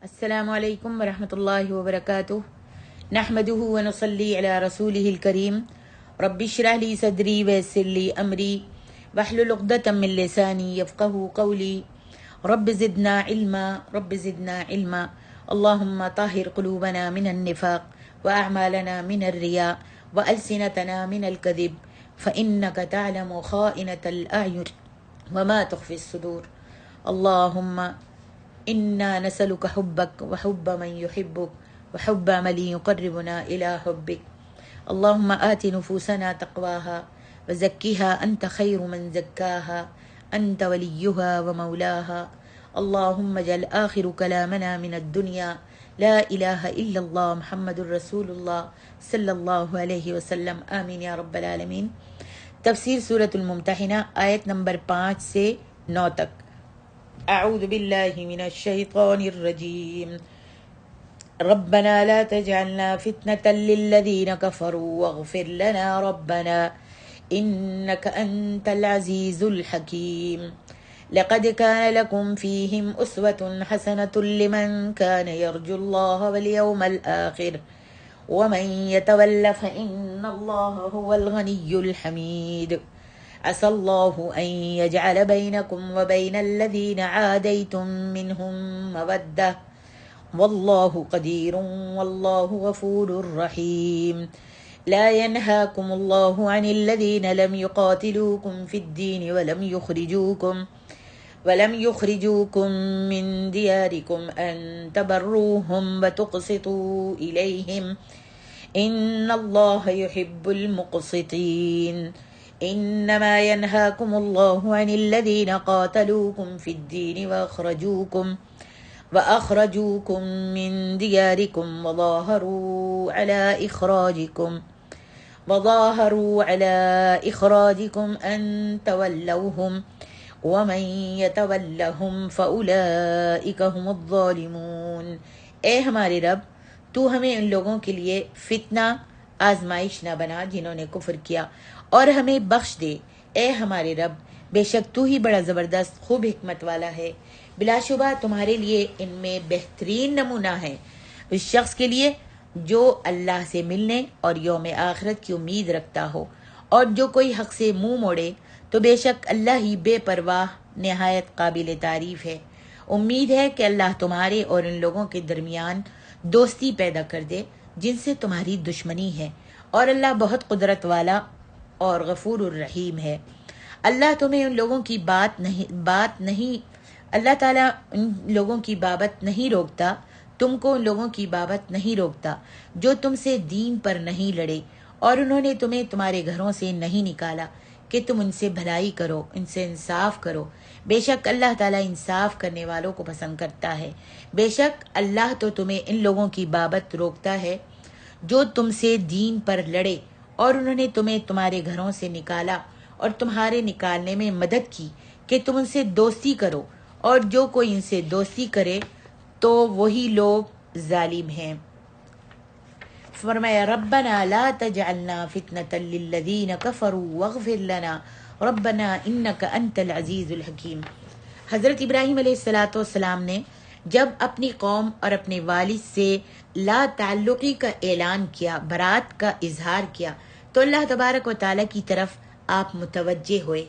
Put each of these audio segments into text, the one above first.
السلام علیکم ورحمۃ اللہ وبرکاتہ نحمدہ ونصلی علی رسولہ الکریم رب اشرح لی صدری ویسر لی امری واحلل عقدۃ من لسانی یفقہوا قولی رب زدنا علما اللہم طہر قلوبنا من النفاق واعمالنا من الرياء والسنتنا من الكذب فإنك تعلم خائنة الأعین وما تخفی الصدور اللہم انا نسألك حبك وحب من يحبك وحب من يقربنا الى حبك اللهم آت نفوسنا تقواها وزكها انت خير من زكاها انت وليها ومولاها اللهم اجعل آخر كلامنا من الدنيا لا اله الا الله محمد رسول الله صلی اللہ علیہ وسلم آمین یا رب العالمین۔ تفسیر سورۃ الممتحنہ آیت نمبر 5 سے 9 تک۔ اعوذ باللہ من الشیطان الرجیم ربنا لا تجعلنا فتنة للذین كفروا واغفر لنا ربنا انك انت العزیز الحکیم۔ لقد كان لكم فيهم أسوة حسنة لمن كان يرجو الله واليوم الآخر ومن يتول فإن الله هو الغني الحميد عسى الله أن يجعل بينكم وبين الذين عاديتم منهم مودة والله قدير والله غفور رحيم لا ينهاكم الله عن الذين لم يقاتلوكم في الدين ولم يخرجوكم من دياركم أن تبروهم وتقسطوا إليهم إن الله يحب المقسطين إنما ينهاكم الله عن الذين قاتلوكم في الدين وأخرجوكم من دياركم وظاهروا على إخراجكم أن تولوهم ومن يتولهم فأولئك هم الظالمون۔ اے ہمارے رب، تو ہمیں ان لوگوں کے لیے فتنہ آزمائش نہ بنا جنہوں نے کفر کیا، اور ہمیں بخش دے۔ اے ہمارے رب، بے شک تو ہی بڑا زبردست خوب حکمت والا ہے۔ بلا شبہ تمہارے لیے ان میں بہترین نمونہ ہے اس شخص کے لیے جو اللہ سے ملنے اور یوم آخرت کی امید رکھتا ہو، اور جو کوئی حق سے منہ موڑے تو بے شک اللہ ہی بے پرواہ نہایت قابل تعریف ہے۔ امید ہے کہ اللہ تمہارے اور ان لوگوں کے درمیان دوستی پیدا کر دے جن سے تمہاری دشمنی ہے، اور اللہ بہت قدرت والا اور غفور الرحیم ہے۔ اللہ تمہیں ان لوگوں کی اللہ تعالیٰ ان لوگوں کی بابت نہیں روکتا، تم کو ان لوگوں کی بابت نہیں روکتا جو تم سے دین پر نہیں لڑے، اور انہوں نے تمہیں تمہارے گھروں سے نہیں نکالا کہ تم ان سے بھلائی کرو، ان سے انصاف کرو۔ بے شک اللہ تعالیٰ انصاف کرنے والوں کو پسند کرتا ہے۔ بے شک اللہ تو تمہیں ان لوگوں کی بابت روکتا ہے جو تم سے دین پر لڑے، اور انہوں نے تمہیں تمہارے گھروں سے نکالا اور تمہارے نکالنے میں مدد کی کہ تم ان سے دوستی کرو، اور جو کوئی ان سے دوستی کرے تو وہی لوگ ظالم ہیں۔ فرمایا ربنا لا تجعلنا فتنة للذین کفروا واغفر لنا ربنا انک انت العزیز الحکیم۔ حضرت ابراہیم علیہ السلام نے جب اپنی قوم اور اپنے والد سے لا تعلقی کا اعلان کیا، برات کا اظہار کیا، تو اللہ تبارک و تعالیٰ کی طرف آپ متوجہ ہوئے،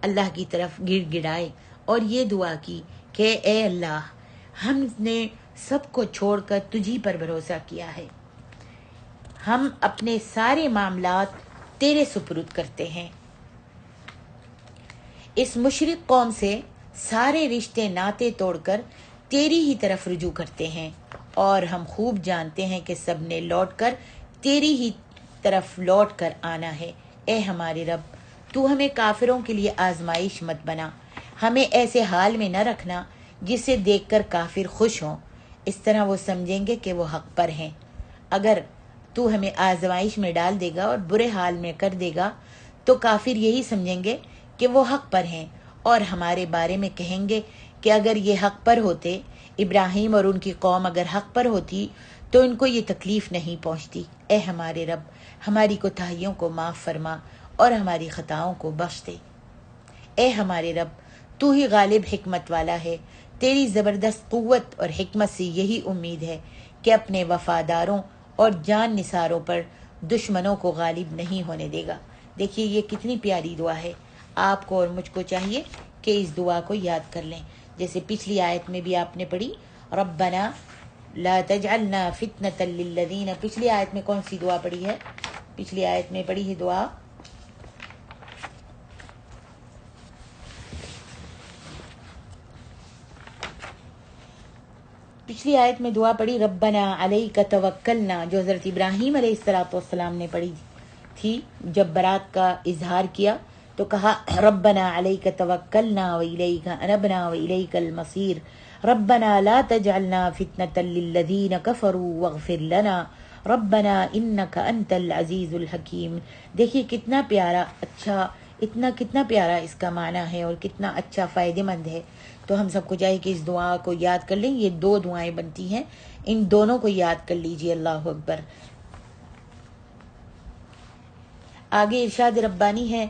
اللہ کی طرف گڑ گڑائے اور یہ دعا کی کہ اے اللہ، ہم نے سب کو چھوڑ کر تجھی پر بھروسہ کیا ہے، ہم اپنے سارے معاملات تیرے سپرد کرتے ہیں۔ اس مشرک قوم سے سارے رشتے ناطے توڑ کر تیری ہی طرف رجوع کرتے ہیں، اور ہم خوب جانتے ہیں کہ سب نے لوٹ کر تیری ہی طرف لوٹ کر آنا ہے۔ اے ہمارے رب، تو ہمیں کافروں کے لیے آزمائش مت بنا، ہمیں ایسے حال میں نہ رکھنا جسے دیکھ کر کافر خوش ہوں، اس طرح وہ سمجھیں گے کہ وہ حق پر ہیں۔ اگر تو ہمیں آزمائش میں ڈال دے گا اور برے حال میں کر دے گا تو کافر یہی سمجھیں گے کہ وہ حق پر ہیں، اور ہمارے بارے میں کہیں گے کہ اگر یہ حق پر ہوتے، ابراہیم اور ان کی قوم اگر حق پر ہوتی تو ان کو یہ تکلیف نہیں پہنچتی۔ اے ہمارے رب، ہماری کوتاہیوں کو معاف فرما اور ہماری خطاؤں کو بخش دے۔ اے ہمارے رب، تو ہی غالب حکمت والا ہے، تیری زبردست قوت اور حکمت سے یہی امید ہے کہ اپنے وفاداروں اور جان نثاروں پر دشمنوں کو غالب نہیں ہونے دے گا۔ دیکھیے یہ کتنی پیاری دعا ہے۔ آپ کو اور مجھ کو چاہیے کہ اس دعا کو یاد کر لیں، جیسے پچھلی آیت میں بھی آپ نے پڑھی ربنا لا تجعلنا فتنة للذین۔ پچھلی آیت میں کون سی دعا پڑھی ہے؟ پچھلی آیت میں پڑھی ہے دعا پڑھی ربنا علیک توکلنا، جو حضرت ابراہیم علیہ السلام نے پڑھی تھی جب برات کا اظہار کیا تو کہا ربنا علیک توکلنا والیک انبنا والیک المصیر ربنا لا تجعلنا فتنة للذین کفروا واغفر لنا ربنا انک انت العزیز الحکیم۔ دیکھیے کتنا پیارا، اچھا، کتنا پیارا اس کا معنی ہے اور کتنا اچھا فائدہ مند ہے۔ تو ہم سب کو چاہیے کہ اس دعا کو یاد کر لیں۔ یہ 2 دعائیں بنتی ہیں، ان دونوں کو یاد کر لیجئے۔ اللہ اکبر۔ آگے ارشاد ربانی ہے،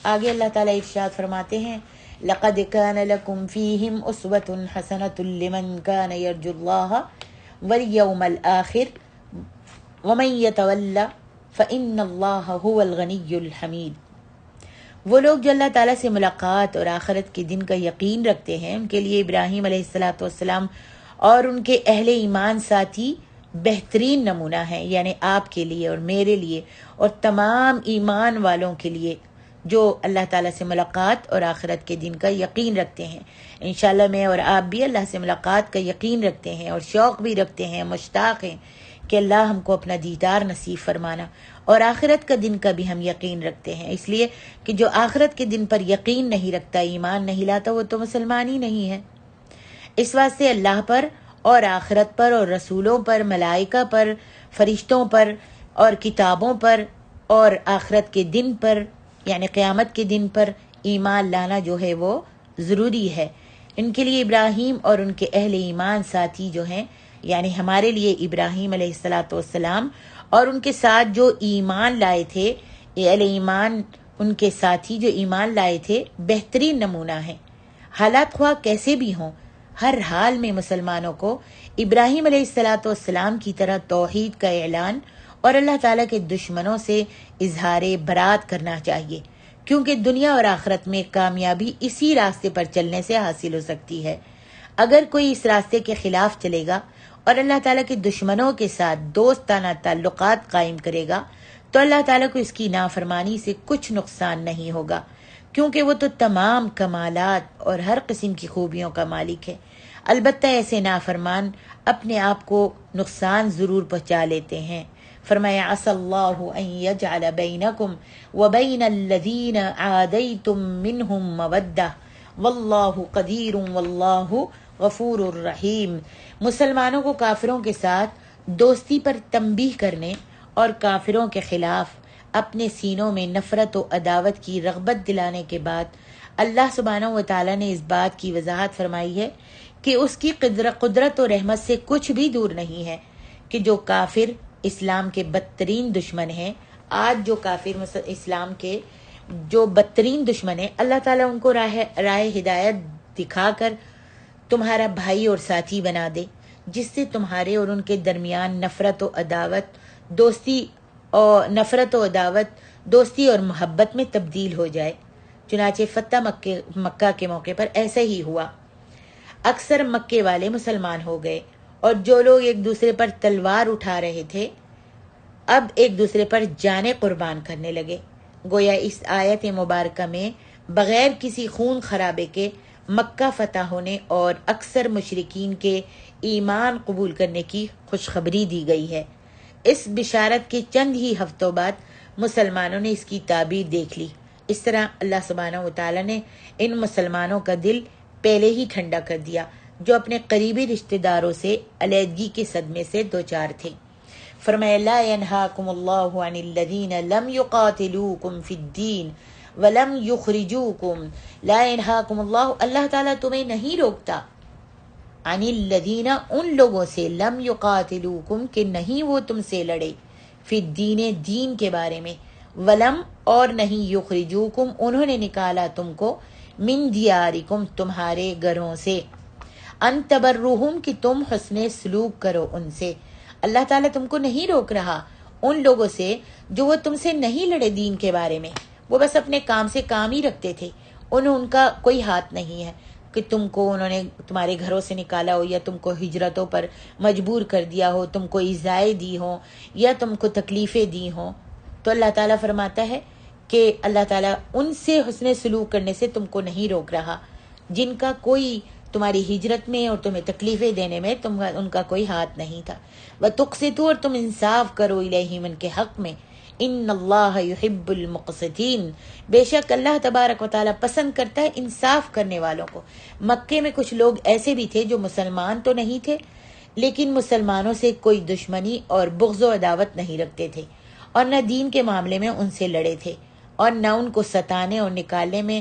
آگے اللہ تعالیٰ ارشاد فرماتے ہیں لقد كان لكم فيهم أسوة حسنة لمن كان يرجو الله واليوم الآخر ومن يتولى فإن الله هو الغني الحميد۔ وہ لوگ جو اللہ تعالیٰ سے ملاقات اور آخرت کے دن کا یقین رکھتے ہیں، ان کے لیے ابراہیم علیہ السلام اور ان کے اہل ایمان ساتھی بہترین نمونہ ہیں، یعنی آپ کے لیے اور میرے لیے اور تمام ایمان والوں کے لیے جو اللہ تعالیٰ سے ملاقات اور آخرت کے دن کا یقین رکھتے ہیں۔ انشاءاللہ میں اور آپ بھی اللہ سے ملاقات کا یقین رکھتے ہیں اور شوق بھی رکھتے ہیں، مشتاق ہیں کہ اللہ ہم کو اپنا دیدار نصیب فرمانا، اور آخرت کا دن کا بھی ہم یقین رکھتے ہیں، اس لیے کہ جو آخرت کے دن پر یقین نہیں رکھتا، ایمان نہیں لاتا، وہ تو مسلمان ہی نہیں ہے۔ اس واسطے اللہ پر اور آخرت پر اور رسولوں پر، ملائکہ پر، فرشتوں پر اور کتابوں پر اور آخرت کے دن پر یعنی قیامت کے دن پر ایمان لانا جو ہے وہ ضروری ہے۔ ان کے لیے ابراہیم اور ان کے اہل ایمان ساتھی جو ہیں، یعنی ہمارے لیے ابراہیم علیہ السلام اور ان کے ساتھ جو ایمان لائے تھے، اہل ایمان ان کے ساتھی جو ایمان لائے تھے، بہترین نمونہ ہیں۔ حالات خواہ کیسے بھی ہوں، ہر حال میں مسلمانوں کو ابراہیم علیہ السلام کی طرح توحید کا اعلان اور اللہ تعالیٰ کے دشمنوں سے اظہار برات کرنا چاہیے، کیونکہ دنیا اور آخرت میں کامیابی اسی راستے پر چلنے سے حاصل ہو سکتی ہے۔ اگر کوئی اس راستے کے خلاف چلے گا اور اللہ تعالیٰ کے دشمنوں کے ساتھ دوستانہ تعلقات قائم کرے گا تو اللہ تعالیٰ کو اس کی نافرمانی سے کچھ نقصان نہیں ہوگا، کیونکہ وہ تو تمام کمالات اور ہر قسم کی خوبیوں کا مالک ہے۔ البتہ ایسے نافرمان اپنے آپ کو نقصان ضرور پہنچا لیتے ہیں۔ فرمایا عسى الله ان يجعل بينكم وبين الذين عاديتم منهم مودة والله قدير والله غفور الرحیم۔ مسلمانوں کو کافروں کے ساتھ دوستی پر تنبیہ کرنے اور کافروں کے خلاف اپنے سینوں میں نفرت و عداوت کی رغبت دلانے کے بعد اللہ سبحانہ و تعالیٰ نے اس بات کی وضاحت فرمائی ہے کہ اس کی قدرت و رحمت سے کچھ بھی دور نہیں ہے کہ جو کافر اسلام کے بدترین دشمن ہیں، آج جو کافر اسلام کے جو بدترین دشمن ہیں، اللہ تعالیٰ ان کو راہ ہدایت دکھا کر تمہارا بھائی اور ساتھی بنا دے، جس سے تمہارے اور ان کے درمیان نفرت و عداوت دوستی اور محبت میں تبدیل ہو جائے۔ چنانچہ فتح مکہ کے موقع پر ایسا ہی ہوا۔ اکثر مکے والے مسلمان ہو گئے اور جو لوگ ایک دوسرے پر تلوار اٹھا رہے تھے اب ایک دوسرے پر جانیں قربان کرنے لگے۔ گویا اس آیت مبارکہ میں بغیر کسی خون خرابے کے مکہ فتح ہونے اور اکثر مشرکین کے ایمان قبول کرنے کی خوشخبری دی گئی ہے۔ اس بشارت کے چند ہی ہفتوں بعد مسلمانوں نے اس کی تعبیر دیکھ لی۔ اس طرح اللہ سبحانہ و تعالیٰ نے ان مسلمانوں کا دل پہلے ہی ٹھنڈا کر دیا جو اپنے قریبی رشتہ داروں سے علیحدگی کے صدمے سے دوچار تھے۔ فرمایا لا ینہاکم اللہ عن الذین لم یقاتلوکم فی الدین ولم یخرجوکم، لا ینہاکم اللہ، اللہ تعالیٰ تمہیں نہیں روکتا، عن الذین، ان لوگوں سے، لم یقاتلوکم کہ نہیں وہ تم سے لڑے، فی الدین، دین کے بارے میں، ولم اور نہیں، یخرجوکم انہوں نے نکالا تم کو، من دیارکم تمہارے گھروں سے، ان تبرہم کہ تم حسن سلوک کرو ان سے۔ اللہ تعالیٰ تم کو نہیں روک رہا ان لوگوں سے جو وہ تم سے نہیں لڑے دین کے بارے میں، وہ بس اپنے کام سے کام ہی رکھتے تھے، ان کا کوئی ہاتھ نہیں ہے کہ تم کو انہوں نے تمہارے گھروں سے نکالا ہو، یا تم کو ہجرتوں پر مجبور کر دیا ہو، تم کو ایذائیں دی ہوں، یا تم کو تکلیفیں دی ہوں۔ تو اللہ تعالیٰ فرماتا ہے کہ اللہ تعالیٰ ان سے حسن سلوک کرنے سے تم کو نہیں روک رہا جن کا کوئی تمہاری ہجرت میں اور تمہیں تکلیفیں دینے میں ان کا کوئی ہاتھ نہیں تھا۔ وَتُقْسِطُوا اور تم انصاف کرو الیہم ان کے حق میں، ان اللہ یحب المقسطین بے شک اللہ تبارک و تعالیٰ پسند کرتا ہے انصاف کرنے والوں کو۔ مکے میں کچھ لوگ ایسے بھی تھے جو مسلمان تو نہیں تھے لیکن مسلمانوں سے کوئی دشمنی اور بغض و عداوت نہیں رکھتے تھے، اور نہ دین کے معاملے میں ان سے لڑے تھے، اور نہ ان کو ستانے اور نکالنے میں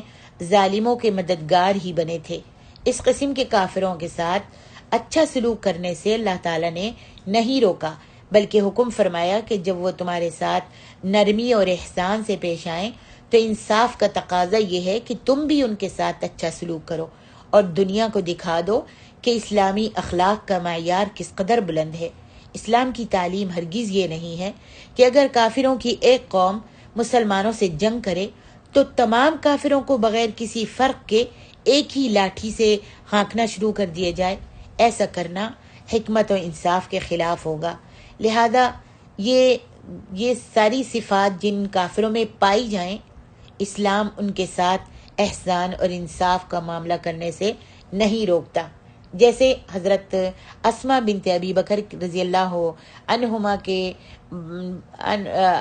ظالموں کے مددگار ہی بنے تھے۔ اس قسم کے کافروں کے ساتھ اچھا سلوک کرنے سے اللہ تعالیٰ نے نہیں روکا، بلکہ حکم فرمایا کہ جب وہ تمہارے ساتھ نرمی اور احسان سے پیش آئیں تو انصاف کا تقاضا یہ ہے کہ تم بھی ان کے ساتھ اچھا سلوک کرو، اور دنیا کو دکھا دو کہ اسلامی اخلاق کا معیار کس قدر بلند ہے۔ اسلام کی تعلیم ہرگز یہ نہیں ہے کہ اگر کافروں کی ایک قوم مسلمانوں سے جنگ کرے تو تمام کافروں کو بغیر کسی فرق کے ایک ہی لاٹھی سے ہانکنا شروع کر دیا جائے۔ ایسا کرنا حکمت و انصاف کے خلاف ہوگا۔ لہذا یہ ساری صفات جن کافروں میں پائی جائیں، اسلام ان کے ساتھ احسان اور انصاف کا معاملہ کرنے سے نہیں روکتا۔ جیسے حضرت اسماء بنت ابی بکر رضی اللہ عنہما کے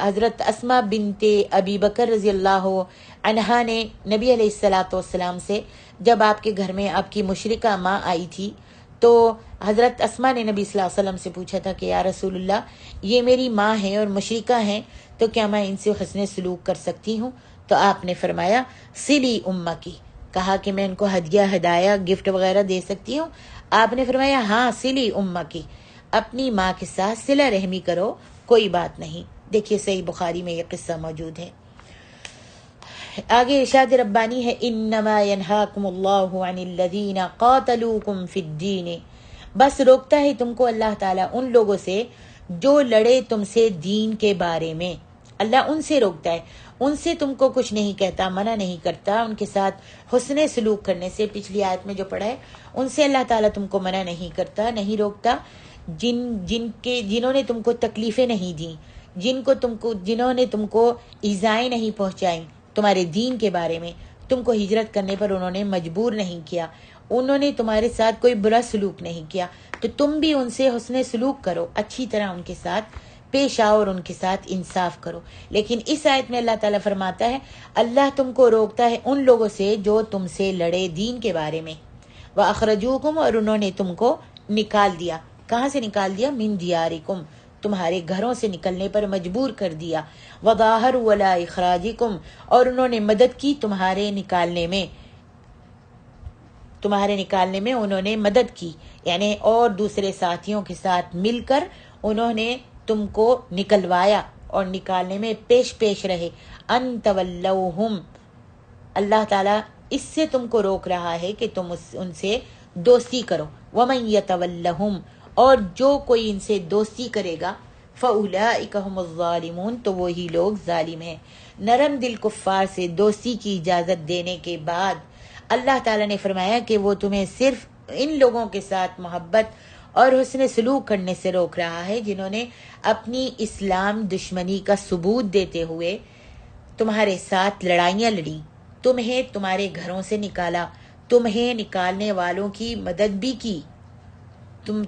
حضرت اسماء بنت ابی بکر رضی اللہ عنہا نے نبی علیہ الصلاۃ والسلام سے جب آپ کے گھر میں آپ کی مشرکہ ماں آئی تھی تو حضرت اسماء نے نبی صلی اللہ علیہ وسلم سے پوچھا تھا کہ یا رسول اللہ یہ میری ماں ہیں اور مشرکہ ہیں، تو کیا میں ان سے حسن سلوک کر سکتی ہوں؟ تو آپ نے فرمایا سلی امہ کی، کہا کہ میں ان کو ہدایہ گفٹ وغیرہ دے سکتی ہوں؟ آپ نے فرمایا ہاں سلی امہ کی، اپنی ماں کے ساتھ صلہ رحمی کرو، کوئی بات نہیں۔ دیکھیے صحیح بخاری میں یہ قصہ موجود ہے۔ آگے ارشاد ربانی ہے انما ینہاکم اللہ عن الذین قاتلوکم فی الدین، بس روکتا ہے تم کو اللہ تعالیٰ ان لوگوں سے جو لڑے تم سے دین کے بارے میں۔ اللہ ان سے روکتا ہے، ان سے تم کو کچھ نہیں کہتا، منع نہیں کرتا ان کے ساتھ حسن سلوک کرنے سے۔ پچھلی آیت میں جو پڑھا ہے ان سے اللہ تعالیٰ تم کو منع نہیں کرتا، نہیں روکتا، جنہوں نے تم کو تکلیفیں نہیں دیں، جنہوں نے تم کو ایذائیں نہیں پہنچائیں تمہارے دین کے بارے میں، تم کو ہجرت کرنے پر انہوں نے مجبور نہیں کیا، انہوں نے تمہارے ساتھ کوئی برا سلوک نہیں کیا، تو تم بھی ان سے حسن سلوک کرو، اچھی طرح ان کے ساتھ پیش آؤ اور ان کے ساتھ انصاف کرو۔ لیکن اس آیت میں اللہ تعالیٰ فرماتا ہے اللہ تم کو روکتا ہے ان لوگوں سے جو تم سے لڑے دین کے بارے میں۔ وَأَخْرَجُوكُمْ اور انہوں نے تم کو نکال دیا، کہاں سے نکال دیا؟ مِن دیارکم، تمہارے گھروں سے نکلنے پر مجبور کر دیا۔ وَظَاهَرُوا عَلَىٰ إِخْرَاجِكُمْ اور انہوں نے مدد کی تمہارے نکالنے میں انہوں نے مدد کی، یعنی اور دوسرے ساتھیوں کے ساتھ مل کر انہوں نے تم کو نکلوایا اور نکالنے میں پیش رہے۔ ان تولوہم، اللہ تعالیٰ اس سے تم کو روک رہا ہے کہ تم ان سے دوستی کرو۔ ومن یتولہم اور جو کوئی ان سے دوستی کرے گا فاولئک هم الظالمون تو وہی لوگ ظالم ہیں۔ نرم دل کفار سے دوستی کی اجازت دینے کے بعد اللہ تعالیٰ نے فرمایا کہ وہ تمہیں صرف ان لوگوں کے ساتھ محبت اور حسن سلوک کرنے سے روک رہا ہے جنہوں نے اپنی اسلام دشمنی کا ثبوت دیتے ہوئے تمہارے ساتھ لڑائیاں لڑی، تمہیں تمہارے گھروں سے نکالا، تمہیں نکالنے والوں کی مدد بھی کی،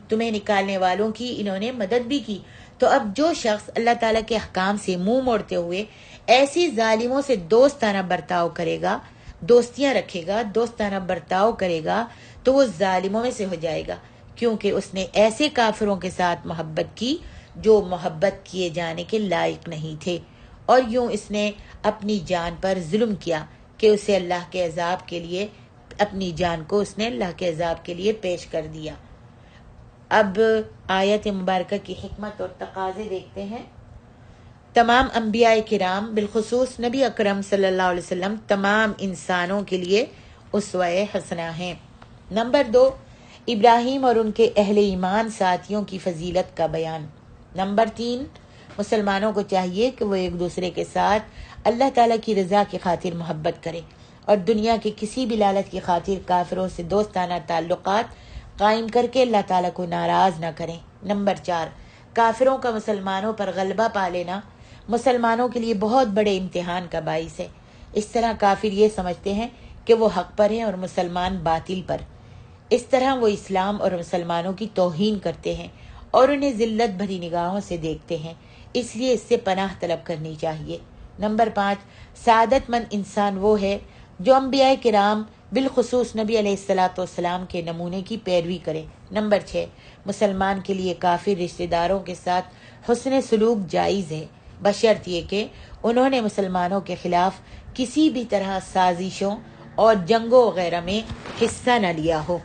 تمہیں نکالنے والوں کی انہوں نے مدد بھی کی۔ تو اب جو شخص اللہ تعالیٰ کے احکام سے منہ موڑتے ہوئے ایسی ظالموں سے دوستانہ برتاؤ کرے گا، دوستیاں رکھے گا، دوستانہ برتاؤ کرے گا، تو وہ ظالموں میں سے ہو جائے گا، کیونکہ اس نے ایسے کافروں کے ساتھ محبت کی جو محبت کیے جانے کے لائق نہیں تھے، اور یوں اس نے اپنی جان پر ظلم کیا کہ اسے اللہ کے عذاب کے لیے، اپنی جان کو اس نے اللہ کے عذاب کے لیے پیش کر دیا۔ اب آیت مبارکہ کی حکمت اور تقاضے دیکھتے ہیں۔ تمام انبیاء کرام بالخصوص نبی اکرم صلی اللہ علیہ وسلم تمام انسانوں کے لیے اسوہ حسنہ ہیں۔ نمبر 2، ابراہیم اور ان کے اہل ایمان ساتھیوں کی فضیلت کا بیان۔ نمبر 3، مسلمانوں کو چاہیے کہ وہ ایک دوسرے کے ساتھ اللہ تعالیٰ کی رضا کی خاطر محبت کریں اور دنیا کے کسی بھی لالچ کی خاطر کافروں سے دوستانہ تعلقات قائم کر کے اللہ تعالیٰ کو ناراض نہ کریں۔ نمبر 4، کافروں کا مسلمانوں پر غلبہ پا لینا مسلمانوں کے لیے بہت بڑے امتحان کا باعث ہے۔ اس طرح کافر یہ سمجھتے ہیں کہ وہ حق پر ہیں اور مسلمان باطل پر۔ اس طرح وہ اسلام اور مسلمانوں کی توہین کرتے ہیں اور انہیں ذلت بھری نگاہوں سے دیکھتے ہیں، اس لیے اس سے پناہ طلب کرنی چاہیے۔ نمبر 5، سعادت مند انسان وہ ہے جو انبیاء کرام بالخصوص نبی علیہ الصلاۃ والسلام کے نمونے کی پیروی کرے۔ نمبر 6، مسلمان کے لیے کافر رشتہ داروں کے ساتھ حسن سلوک جائز ہے، بشرط یہ کہ انہوں نے مسلمانوں کے خلاف کسی بھی طرح سازشوں اور جنگوں وغیرہ میں حصہ نہ لیا ہو۔